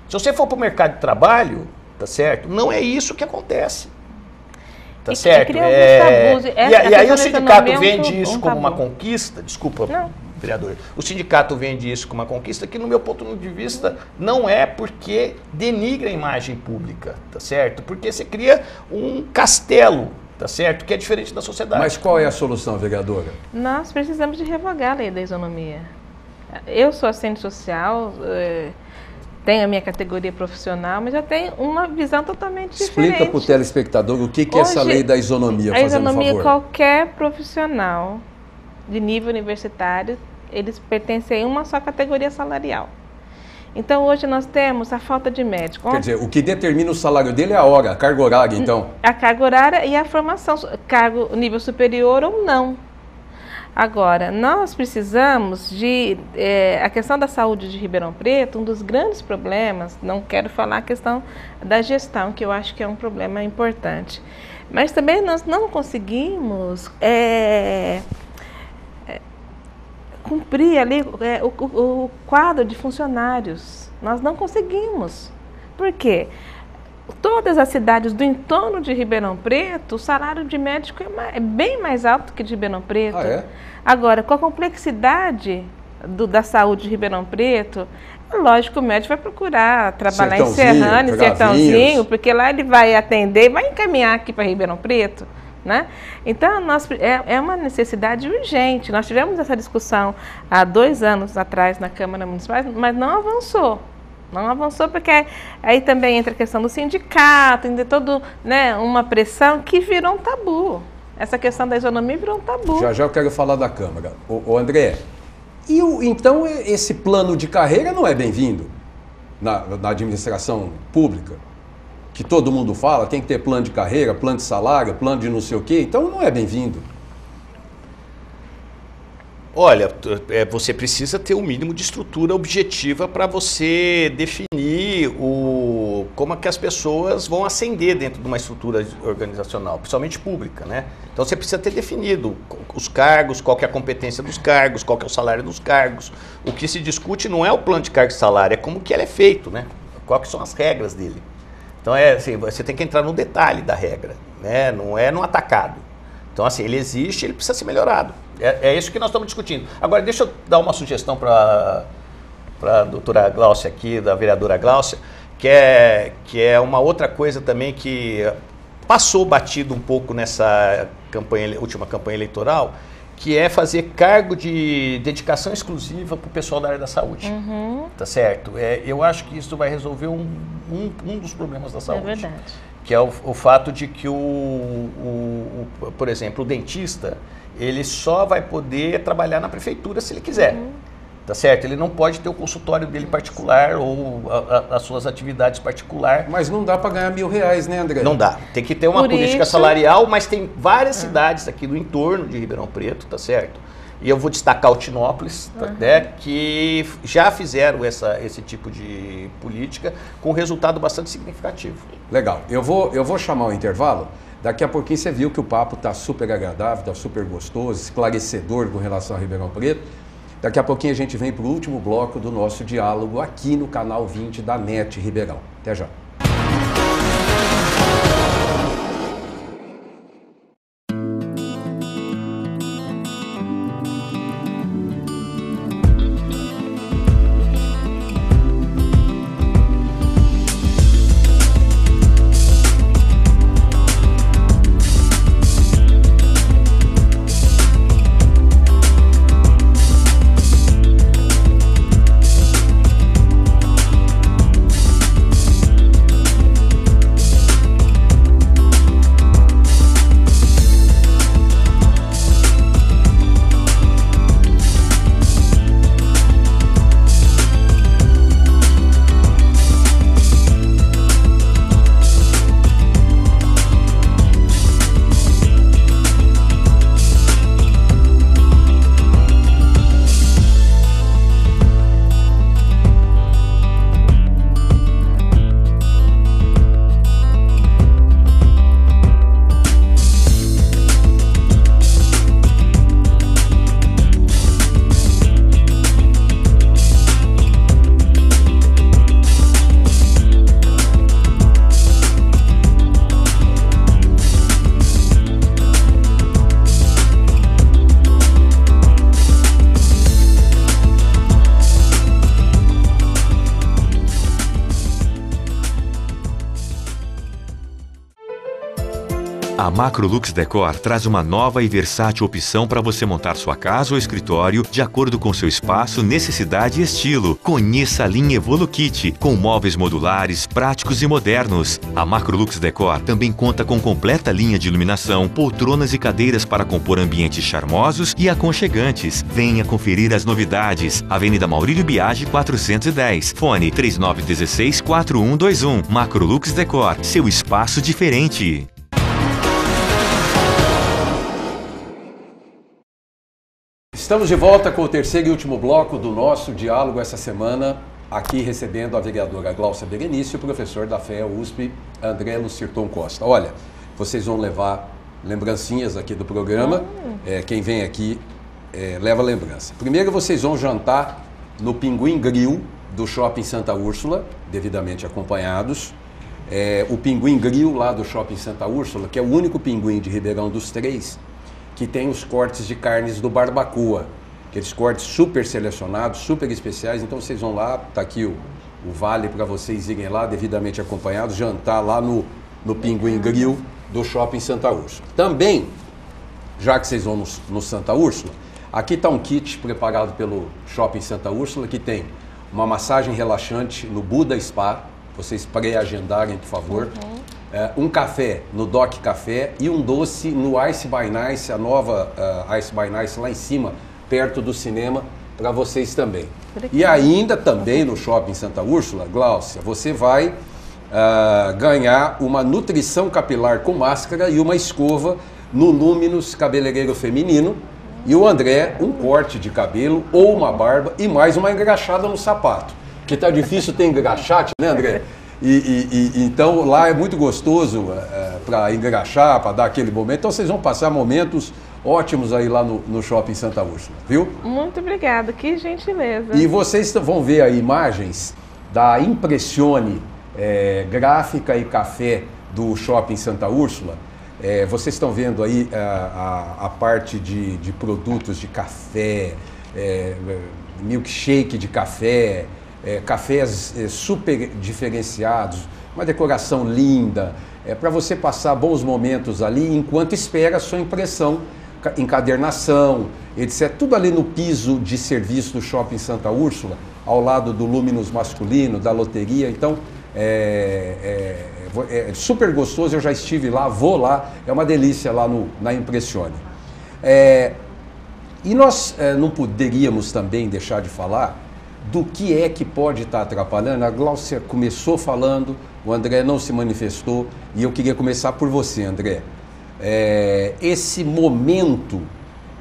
Se você for para o mercado de trabalho, tá certo? Não é isso que acontece. Tá certo? E aí o sindicato vende isso como uma conquista, desculpa, vereador, o sindicato vende isso como uma conquista que, no meu ponto de vista, não é porque denigra a imagem pública, tá certo? Porque você cria um castelo, tá certo? Que é diferente da sociedade. Mas qual é a solução, vereadora? Nós precisamos de revogar a lei da isonomia. Eu sou assistente social, tenho a minha categoria profissional, mas eu tenho uma visão totalmente diferente. Explica para o telespectador o que é essa lei da isonomia, fazendo um favor. A isonomia, qualquer profissional de nível universitário, eles pertencem a uma só categoria salarial. Então, hoje nós temos a falta de médico. Quer dizer, o que determina o salário dele é a hora, a carga horária, então? A carga horária e a formação, cargo nível superior ou não. Agora, nós precisamos de... a questão da saúde de Ribeirão Preto, um dos grandes problemas, não quero falar a questão da gestão, que eu acho que é um problema importante, mas também nós não conseguimos cumprir ali o quadro de funcionários. Nós não conseguimos. Por quê? Todas as cidades do entorno de Ribeirão Preto, o salário de médico é bem mais alto que de Ribeirão Preto. Agora, com a complexidade da saúde de Ribeirão Preto, é lógico que o médico vai procurar trabalhar em Serrano, em Sertãozinho, porque lá ele vai atender e vai encaminhar aqui para Ribeirão Preto. Né? Então, é uma necessidade urgente. Nós tivemos essa discussão há 2 anos atrás na Câmara Municipal, mas não avançou. Não avançou porque aí também entra a questão do sindicato, ainda toda uma pressão que virou um tabu. Essa questão da isonomia virou um tabu. Já eu quero falar da Câmara. Ô André, então esse plano de carreira não é bem-vindo na administração pública? Que todo mundo fala, tem que ter plano de carreira, plano de salário, plano de não sei o quê, então não é bem-vindo. Olha, você precisa ter um mínimo de estrutura objetiva para você definir como é que as pessoas vão ascender dentro de uma estrutura organizacional, principalmente pública, né? Então você precisa ter definido os cargos, qual que é a competência dos cargos, qual que é o salário dos cargos. O que se discute não é o plano de cargo e salário, é como que ele é feito, né? Quais são as regras dele. Então assim, você tem que entrar no detalhe da regra, né? Não é no atacado. Então assim, ele existe, ele precisa ser melhorado. É isso que nós estamos discutindo. Agora, deixa eu dar uma sugestão para a doutora Gláucia aqui, da vereadora Gláucia, que é uma outra coisa também que passou batido um pouco nessa última campanha eleitoral, que é fazer cargo de dedicação exclusiva para o pessoal da área da saúde. Tá certo? Eu acho que isso vai resolver um dos problemas da saúde. É verdade. Que é o fato de que, por exemplo, o dentista, ele só vai poder trabalhar na prefeitura se ele quiser, tá certo? Ele não pode ter o consultório dele particular ou as suas atividades particulares. Mas não dá para ganhar R$1.000, né, André? Não dá. Tem que ter uma política salarial, mas tem várias cidades aqui no entorno de Ribeirão Preto, tá certo? E eu vou destacar Altinópolis, né, que já fizeram esse tipo de política com resultado bastante significativo. Legal. Eu vou chamar o intervalo. Daqui a pouquinho você viu que o papo está super agradável, está super gostoso, esclarecedor com relação a Ribeirão Preto. Daqui a pouquinho a gente vem para o último bloco do nosso diálogo aqui no canal 20 da NET Ribeirão. Até já. A Macrolux Decor traz uma nova e versátil opção para você montar sua casa ou escritório de acordo com seu espaço, necessidade e estilo. Conheça a linha EvoluKit, com móveis modulares, práticos e modernos. A Macrolux Decor também conta com completa linha de iluminação, poltronas e cadeiras para compor ambientes charmosos e aconchegantes. Venha conferir as novidades. Avenida Maurílio Biagi 410. Fone 3916-4121. Macrolux Decor, seu espaço diferente. Estamos de volta com o terceiro e último bloco do nosso diálogo essa semana, aqui recebendo a vereadora Gláucia Berenice e o professor da FEA USP, André Lucirton Costa. Olha, vocês vão levar lembrancinhas aqui do programa, quem vem aqui leva lembrança. Primeiro vocês vão jantar no Pinguim Grill do Shopping Santa Úrsula, devidamente acompanhados. O Pinguim Grill lá do Shopping Santa Úrsula, que é o único pinguim de Ribeirão dos Três, que tem os cortes de carnes do Barbacoa, aqueles cortes super selecionados, super especiais. Então vocês vão lá, tá aqui o vale para vocês irem lá, devidamente acompanhados, jantar lá no Pinguim Grill do Shopping Santa Úrsula. Também, já que vocês vão no Santa Úrsula, aqui está um kit preparado pelo Shopping Santa Úrsula, que tem uma massagem relaxante no Buda Spa, vocês pré-agendarem, por favor. Um café no Doc Café e um doce no Ice by Nice, a nova Ice by Nice lá em cima, perto do cinema, para vocês também. E ainda também no Shopping Santa Úrsula, Gláucia, você vai ganhar uma nutrição capilar com máscara e uma escova no Luminous Cabeleireiro Feminino, E o André, um corte de cabelo ou uma barba e mais uma engraxada no sapato. Porque tá difícil ter engraxate, né, André? Então lá é muito gostoso para engraxar, para dar aquele momento. Então vocês vão passar momentos ótimos aí lá no Shopping Santa Úrsula, viu? Muito obrigada, que gentileza. E vocês vão ver aí imagens da Impressione Gráfica e Café do Shopping Santa Úrsula. Vocês estão vendo aí a parte de produtos de café, milkshake de café, cafés super diferenciados, uma decoração linda, para você passar bons momentos ali enquanto espera a sua impressão, encadernação, etc. Tudo ali no piso de serviço do Shopping Santa Úrsula, ao lado do Luminus masculino, da loteria. Então, é super gostoso, eu já estive lá, vou lá, é uma delícia lá na Impressione. E nós não poderíamos também deixar de falar do que é que pode estar atrapalhando. A Gláucia começou falando, o André não se manifestou, e eu queria começar por você, André. Esse momento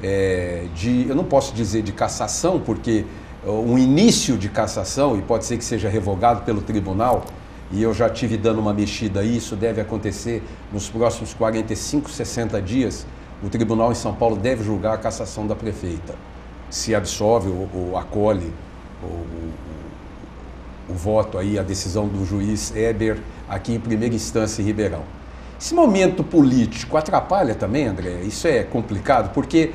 eu não posso dizer de cassação, porque um início de cassação, e pode ser que seja revogado pelo tribunal, e eu já tive dando uma mexida aí, isso deve acontecer nos próximos 45, 60 dias, o tribunal em São Paulo deve julgar a cassação da prefeita, se absolve ou acolhe o voto aí, a decisão do juiz Eber, aqui em primeira instância em Ribeirão. Esse momento político atrapalha também, André? Isso é complicado, porque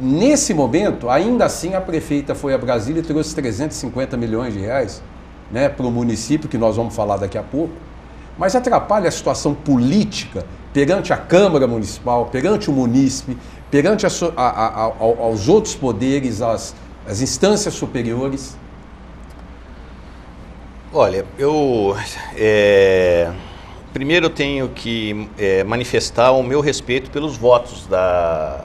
nesse momento, ainda assim, a prefeita foi a Brasília e trouxe 350 milhões de reais, né, para o município, que nós vamos falar daqui a pouco, mas atrapalha a situação política perante a Câmara Municipal, perante o munícipe, perante aos outros poderes, as instâncias superiores. Olha, primeiro eu tenho que manifestar o meu respeito pelos votos da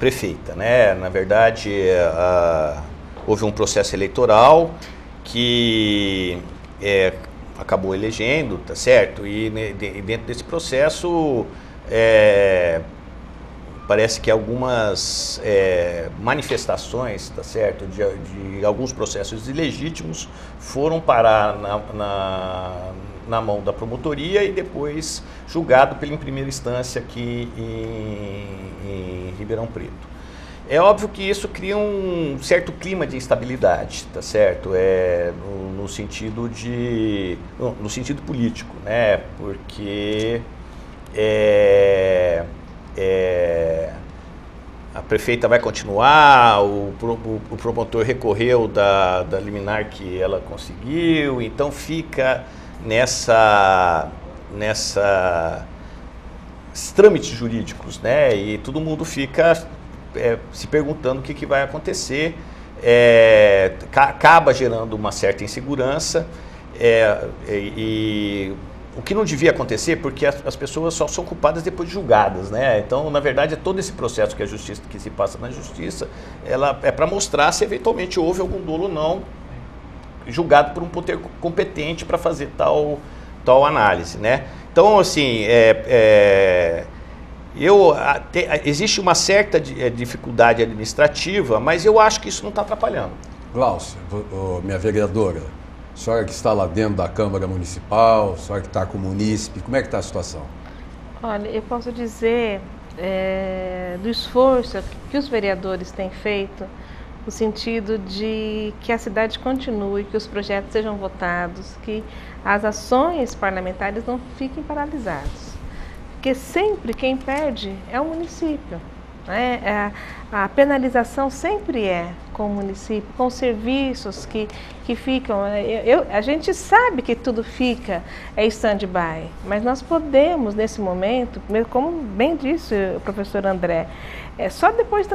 prefeita, né? Na verdade, houve um processo eleitoral que acabou elegendo, tá certo? E dentro desse processo parece que algumas manifestações, tá certo, de alguns processos ilegítimos foram parar na mão da promotoria e depois julgado em primeira instância aqui em Ribeirão Preto. É óbvio que isso cria um certo clima de instabilidade, tá certo? No sentido político, né? Porque a prefeita vai continuar, o promotor recorreu da liminar que ela conseguiu, então fica esses trâmites jurídicos, né? E todo mundo fica se perguntando o que vai acontecer, acaba gerando uma certa insegurança, e o que não devia acontecer, porque as pessoas só são culpadas depois de julgadas, né? Então, na verdade, todo esse processo que se passa na justiça, ela é para mostrar se eventualmente houve algum dolo ou não, julgado por um poder competente para fazer tal análise, né? Então, assim, existe uma certa dificuldade administrativa, mas eu acho que isso não está atrapalhando. Gláucia, minha vereadora, a senhora que está lá dentro da Câmara Municipal, a senhora que está com o munícipe, como é que está a situação? Olha, eu posso dizer do esforço que os vereadores têm feito, no sentido de que a cidade continue, que os projetos sejam votados, que as ações parlamentares não fiquem paralisadas. Porque sempre quem perde é o município, né? A penalização sempre é com o município, com serviços que ficam. A gente sabe que tudo fica stand-by, mas nós podemos, nesse momento, como bem disse o professor André, só depois de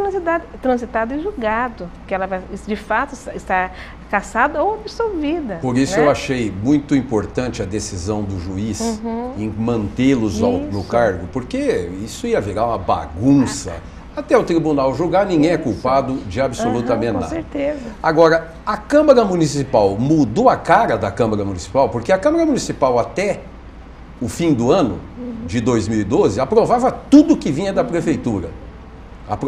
transitado e julgado, que ela vai, de fato, estar cassada ou absolvida. Por isso, né? Eu achei muito importante a decisão do juiz em mantê-los no cargo, porque isso ia virar uma bagunça. Até o tribunal julgar, ninguém é culpado de absolutamente nada. Com certeza. Agora, a Câmara Municipal mudou a cara da Câmara Municipal, porque a Câmara Municipal até o fim do ano de 2012 aprovava tudo que vinha da prefeitura.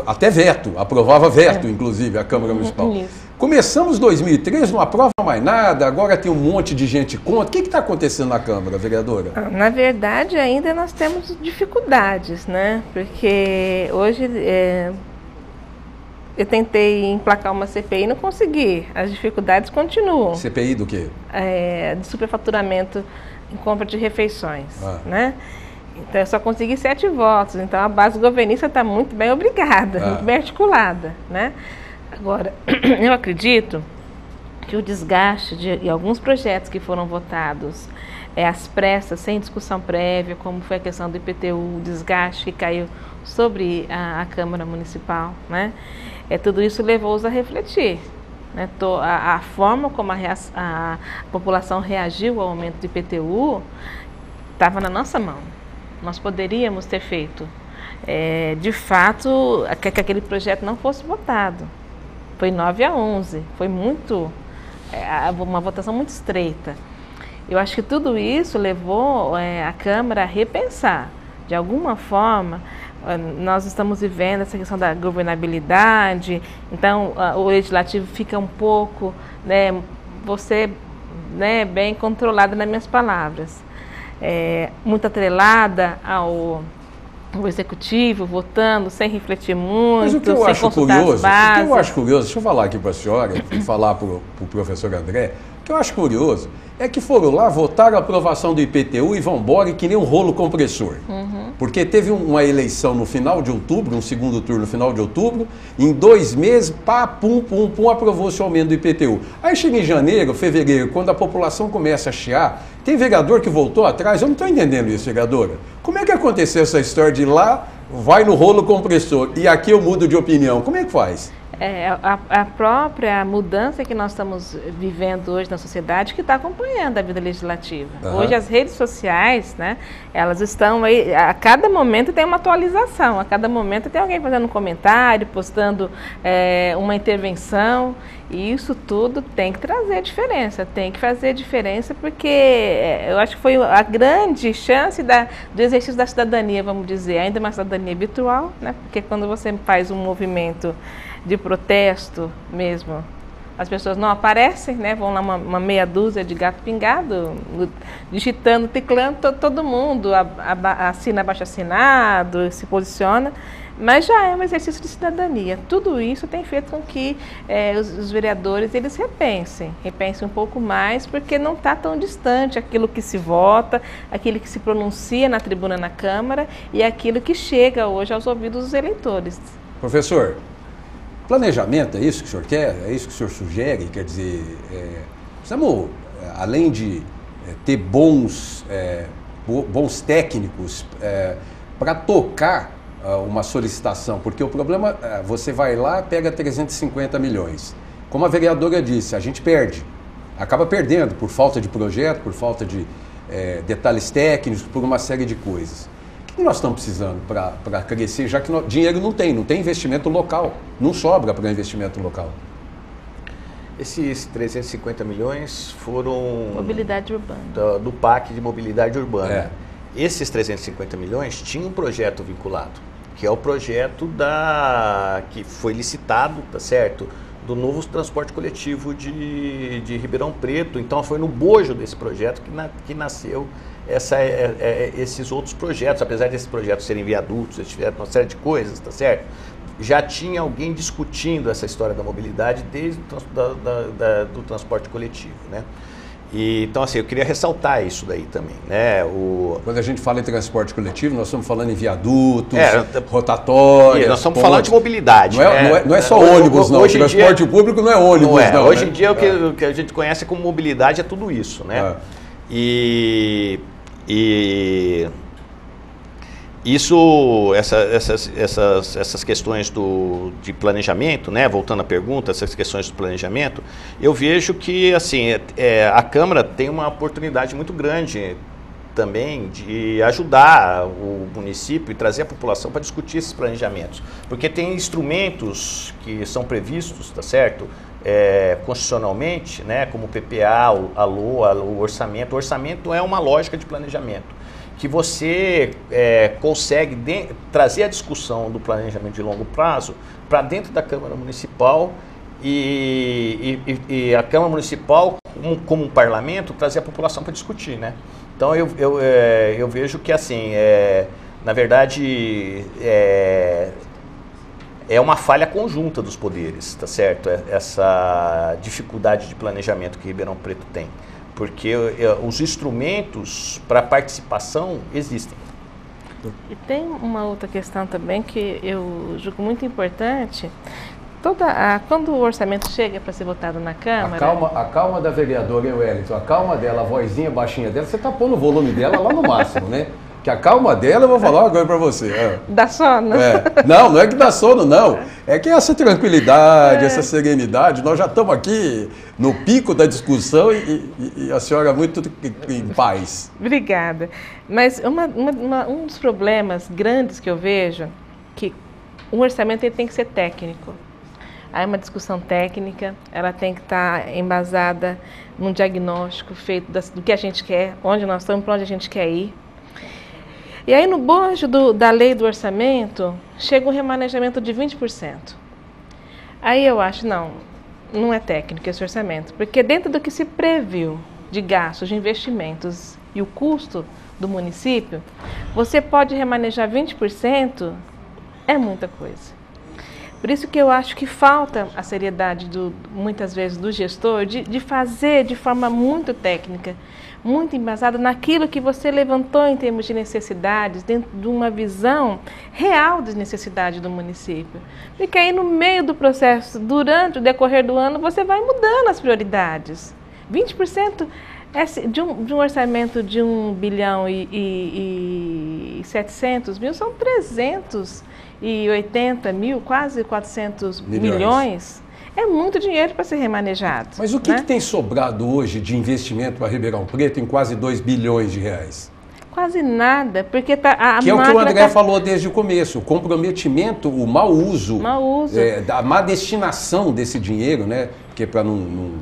Até veto, aprovava veto, inclusive, a Câmara Municipal. Isso. Começamos 2013, não aprova mais nada, agora tem um monte de gente contra. O que está acontecendo na Câmara, vereadora? Na verdade, ainda nós temos dificuldades, né? Porque hoje eu tentei emplacar uma CPI e não consegui. As dificuldades continuam. CPI do quê? De superfaturamento em compra de refeições, né? Então, eu só consegui 7 votos. Então, a base governista está muito bem obrigada, muito bem articulada, né? Agora, eu acredito que o desgaste de alguns projetos que foram votados às pressas, sem discussão prévia, como foi a questão do IPTU, o desgaste que caiu sobre a Câmara Municipal, né? Tudo isso levou-os a refletir. Né? A forma como a população reagiu ao aumento do IPTU estava na nossa mão. Nós poderíamos ter feito, de fato, que aquele projeto não fosse votado. Foi 9-11, foi uma votação muito estreita. Eu acho que tudo isso levou a Câmara a repensar. De alguma forma, nós estamos vivendo essa questão da governabilidade, então o Legislativo fica um pouco, bem controlada nas minhas palavras. Muito atrelada ao Executivo, votando sem refletir muito, mas o que eu sem acho consultar curioso, as bases. o que eu acho curioso, deixa eu falar aqui para a senhora e falar para o professor André, o que eu acho curioso é que foram lá, votaram a aprovação do IPTU e vão embora que nem um rolo compressor. Porque teve uma eleição no final de outubro, um segundo turno no final de outubro, em 2 meses, aprovou-se o aumento do IPTU. Aí chega em janeiro, fevereiro, quando a população começa a chiar, tem vereador que voltou atrás, eu não estou entendendo isso, vereadora. Como é que aconteceu essa história de lá, vai no rolo compressor, e aqui eu mudo de opinião? Como é que faz? A própria mudança que nós estamos vivendo hoje na sociedade que está acompanhando a vida legislativa. Hoje as redes sociais, né, elas estão aí, a cada momento tem uma atualização, a cada momento tem alguém fazendo um comentário, postando uma intervenção, e isso tudo tem que trazer diferença, tem que fazer diferença, porque eu acho que foi a grande chance do exercício da cidadania, vamos dizer, ainda uma cidadania virtual, né, porque quando você faz um movimento de protesto mesmo, as pessoas não aparecem, né? Vão lá uma meia dúzia de gato pingado, digitando, teclando, todo mundo assina abaixo-assinado, se posiciona, mas já é um exercício de cidadania. Tudo isso tem feito com que os vereadores eles repensem um pouco mais, porque não está tão distante aquilo que se vota, aquilo que se pronuncia na tribuna na Câmara e aquilo que chega hoje aos ouvidos dos eleitores. Professor, planejamento, é isso que o senhor quer? É isso que o senhor sugere? Quer dizer, precisamos, além de ter bons técnicos para tocar uma solicitação, porque o problema, você vai lá, pega 350 milhões. Como a vereadora disse, a gente perde, acaba perdendo por falta de projeto, por falta de detalhes técnicos, por uma série de coisas. O que nós estamos precisando para crescer, já que dinheiro não tem investimento local, não sobra para investimento local? Esses 350 milhões foram mobilidade urbana. Do PAC de mobilidade urbana. Esses 350 milhões tinham um projeto vinculado, que é o projeto que foi licitado, tá certo? Do novo transporte coletivo de Ribeirão Preto. Então foi no bojo desse projeto que nasceu esses outros projetos. Apesar desses projetos serem viadutos, eles tiveram uma série de coisas, tá certo? Já tinha alguém discutindo essa história da mobilidade desde do transporte coletivo, né? Então, assim, eu queria ressaltar isso daí também, né? Quando a gente fala em transporte coletivo, nós estamos falando em viadutos, rotatórias, nós estamos falando de mobilidade. Não é só ônibus, não. O transporte público não é ônibus, não. Hoje em dia, o que a gente conhece como mobilidade é tudo isso, né? Essas questões de planejamento, né? Voltando à pergunta, essas questões do planejamento, eu vejo que assim, a Câmara tem uma oportunidade muito grande também de ajudar o município e trazer a população para discutir esses planejamentos, porque tem instrumentos que são previstos, tá certo? Constitucionalmente, né? Como o PPA, a LOA, o orçamento. O orçamento é uma lógica de planejamento. que você consegue trazer a discussão do planejamento de longo prazo para dentro da Câmara Municipal e a Câmara Municipal, como um parlamento, trazer a população para discutir, né? Então eu vejo que, assim, na verdade, é uma falha conjunta dos poderes, tá certo? Essa dificuldade de planejamento que Ribeirão Preto tem. Porque os instrumentos para participação existem. E tem uma outra questão também que eu julgo muito importante. Quando o orçamento chega para ser votado na Câmara... A calma da vereadora, Wellington, a calma dela, a vozinha baixinha dela, você está pondo o volume dela lá no máximo, né? Que a calma dela, eu vou falar uma coisa para você. Dá sono? Não é que dá sono, não. É que essa tranquilidade, essa serenidade, nós já estamos aqui no pico da discussão e a senhora muito em paz. Obrigada. Mas um dos problemas grandes que eu vejo, que o orçamento ele tem que ser técnico. Aí uma discussão técnica, ela tem que estar embasada num diagnóstico feito do que a gente quer, onde nós estamos, para onde a gente quer ir. E aí no bojo da lei do orçamento, chega um remanejamento de 20%. Aí eu acho, não é técnico esse orçamento, porque dentro do que se previu de gastos, de investimentos e o custo do município, você pode remanejar 20%, é muita coisa. Por isso que eu acho que falta a seriedade, muitas vezes, do gestor de fazer de forma muito técnica, muito embasada naquilo que você levantou em termos de necessidades, dentro de uma visão real das necessidades do município. Porque aí no meio do processo, durante o decorrer do ano, você vai mudando as prioridades. 20% de um orçamento de 1 bilhão e 700 mil são 380 mil, quase 400 milhões. É muito dinheiro para ser remanejado. Mas o que tem sobrado hoje de investimento para Ribeirão Preto em quase 2 bilhões de reais? Quase nada, porque que é o que o André falou desde o começo, o comprometimento, o mau uso, a má destinação desse dinheiro, né? Porque para não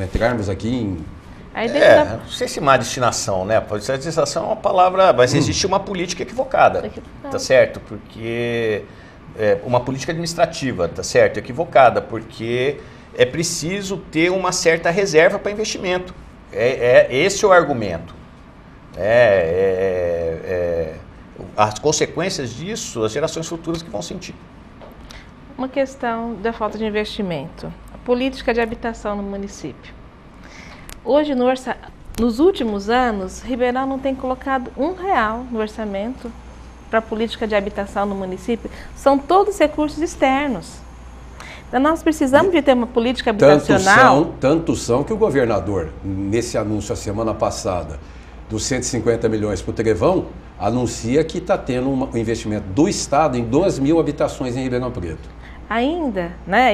entrarmos aqui em... Não sei se má destinação, né? A destinação é uma palavra, mas existe uma política equivocada, tá certo? Porque... uma política administrativa, tá certo? Equivocada, porque é preciso ter uma certa reserva para investimento. Esse é o argumento. As consequências disso, as gerações futuras que vão sentir. Uma questão da falta de investimento. A política de habitação no município. Hoje, nos últimos anos, Ribeirão não tem colocado R$1 no orçamento para a política de habitação no município. São todos recursos externos. Então, nós precisamos de ter uma política habitacional... Tanto são que o governador, nesse anúncio a semana passada, dos 150 milhões para o Trevão, anuncia que está tendo um investimento do Estado em 2.000 habitações em Ribeirão Preto. Ainda, né?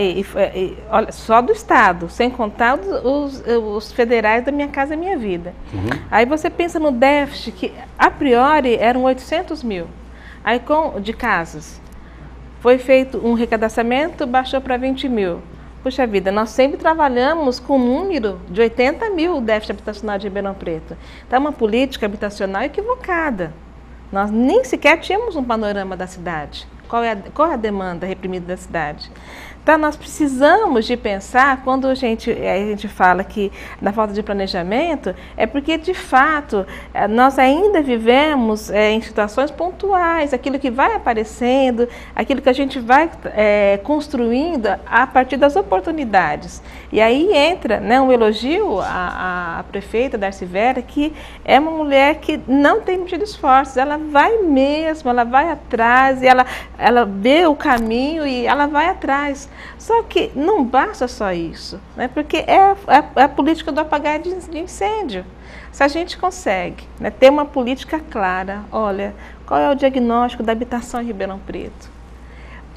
Olha, só do Estado, sem contar os federais da Minha Casa Minha Vida. Aí você pensa no déficit, que a priori eram 800 mil aí de casas. Foi feito um recadastramento, baixou para 20 mil. Puxa vida, nós sempre trabalhamos com um número de 80 mil déficit habitacional de Ribeirão Preto. Então, é uma política habitacional equivocada. Nós nem sequer tínhamos um panorama da cidade. Qual é a demanda reprimida da cidade? Então, nós precisamos de pensar, quando a gente fala que da falta de planejamento, é porque, de fato, nós ainda vivemos em situações pontuais, aquilo que vai aparecendo, aquilo que a gente vai construindo a partir das oportunidades. E aí entra, né, um elogio à prefeita Darcy Vera, que é uma mulher que não tem medido esforços, ela vai mesmo, ela vai atrás, e ela vê o caminho e ela vai atrás. Só que não basta só isso, né? Porque é a política do apagar de incêndio. Se a gente consegue, né, ter uma política clara, olha, qual é o diagnóstico da habitação em Ribeirão Preto?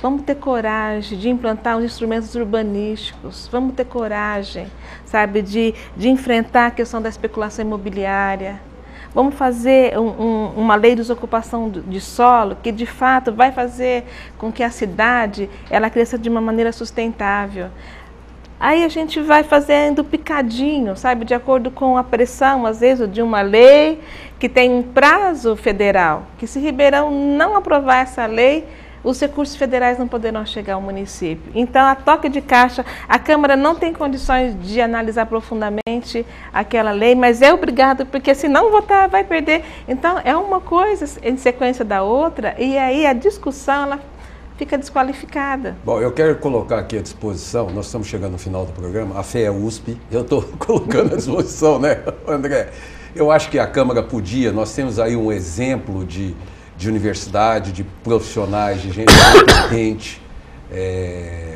Vamos ter coragem de implantar os instrumentos urbanísticos, vamos ter coragem, sabe, de enfrentar a questão da especulação imobiliária. Vamos fazer uma lei de desocupação de solo que, de fato, vai fazer com que a cidade ela cresça de uma maneira sustentável. Aí a gente vai fazendo picadinho, sabe, de acordo com a pressão, às vezes, de uma lei que tem um prazo federal, que se Ribeirão não aprovar essa lei, os recursos federais não poderão chegar ao município. Então, a toque de caixa, a Câmara não tem condições de analisar profundamente aquela lei, mas é obrigado, porque se não votar, vai perder. Então, é uma coisa em sequência da outra, e aí a discussão, ela fica desqualificada. Bom, eu quero colocar aqui à disposição, nós estamos chegando no final do programa, a FEA USP, eu estou colocando à disposição, né, André? Eu acho que a Câmara podia, nós temos aí um exemplo de universidade, de profissionais, de gente competente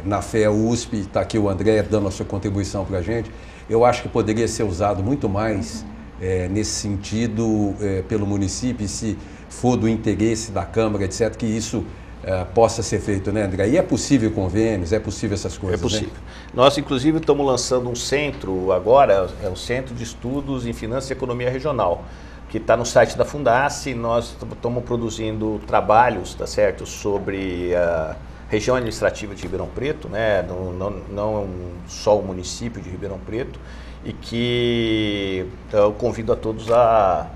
na FEA USP, está aqui o André dando a sua contribuição para a gente. Eu acho que poderia ser usado muito mais nesse sentido pelo município, se for do interesse da Câmara, etc., que isso possa ser feito, né, André? E é possível convênios, é possível essas coisas, É possível. Né? Nós, inclusive, estamos lançando um centro agora, é um Centro de Estudos em Finanças e Economia Regional, que está no site da Fundace. Nós estamos produzindo trabalhos, tá certo, sobre a região administrativa de Ribeirão Preto, né, não só o município de Ribeirão Preto, e que eu convido a todos a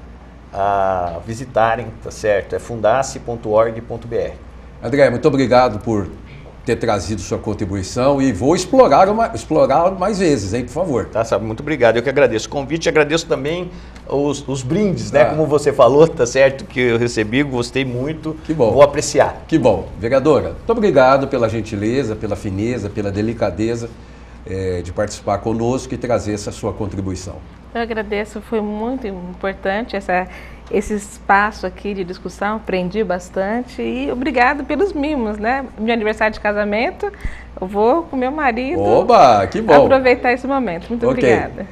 visitarem, tá certo, é fundace.org.br. André, muito obrigado por ter trazido sua contribuição e vou explorar mais vezes, hein, por favor. Tá, sabe, muito obrigado, eu que agradeço o convite, agradeço também os brindes, né, como você falou, tá certo, que eu recebi, gostei muito, que bom. Vou apreciar. Que bom. Vereadora, muito obrigado pela gentileza, pela fineza, pela delicadeza de participar conosco e trazer essa sua contribuição. Eu agradeço, foi muito importante esse espaço aqui de discussão, aprendi bastante e obrigado pelos mimos, né? Meu aniversário de casamento, eu vou com meu marido. Oba, que bom. Aproveitar esse momento. Muito obrigada.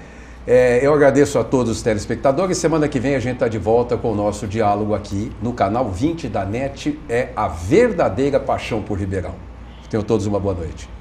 Eu agradeço a todos os telespectadores. Semana que vem a gente está de volta com o nosso diálogo aqui no canal 20 da NET, a verdadeira paixão por Ribeirão. Tenham todos uma boa noite.